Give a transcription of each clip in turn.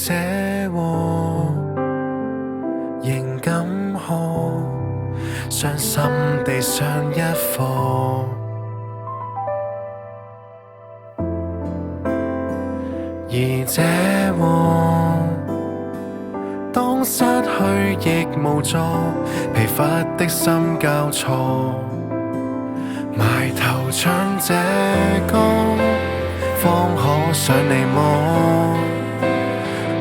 這禍，仍敢喝，傷心地上一課。而這禍，當失去亦無助，疲乏的心交錯，埋頭唱這歌，方可想你麼？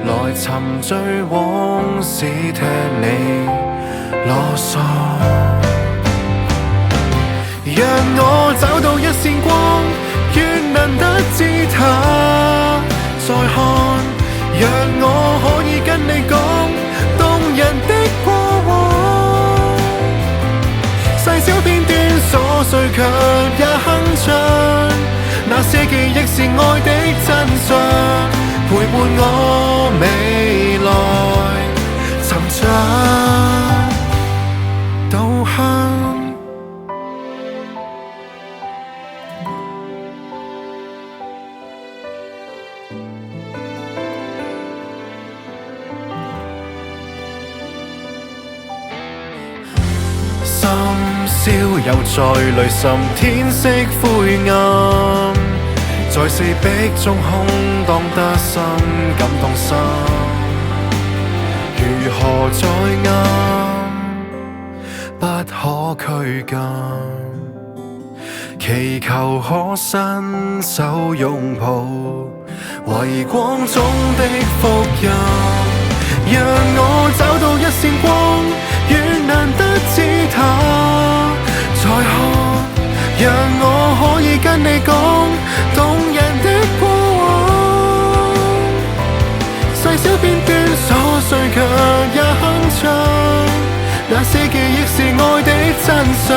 來尋追往事，聽你囉嗦。讓我找到一線光，願能得知它再看。讓我可以跟你講動人的過往，細小片段瑣碎卻也鏗鏘，那些記憶是愛的真相，陪伴我未來尋找稻香。深宵又在淚滲，天色灰暗，在四壁中空蕩得心感動心，如何再暗不可拘禁，祈求可伸手擁抱遺光中的福音。讓我找到一線光，願難得知它再看。讓我可以跟你講動人的過往，細小片段瑣碎卻也鏗鏘，那些記憶是愛的真相，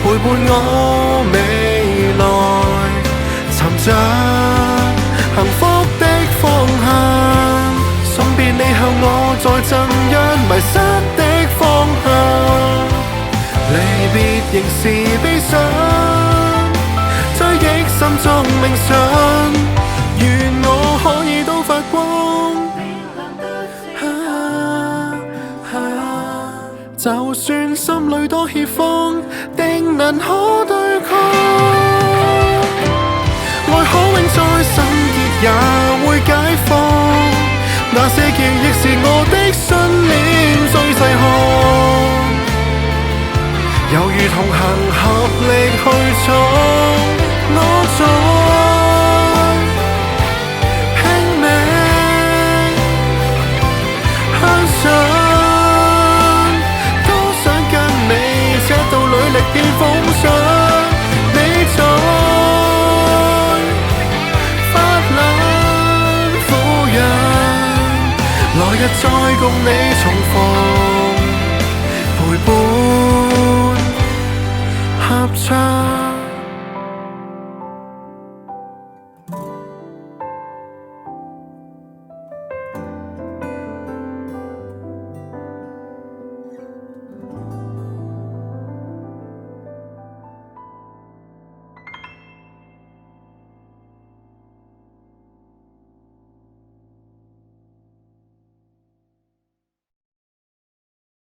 陪伴我未來尋找幸福的方向。送別你後，我再贈讓迷失的方向。離別仍是悲傷，追憶心中冥想，願我可以都發光。就算心裏多怯慌，定能可對抗。愛可永在，心結也會解放。那些記憶是我的信念最細項，猶如同行合力去闖，我在拼命向上，多想跟你赤道裏歷遍風霜，你在發冷撫養，來日再共你重逢，陪伴合唱。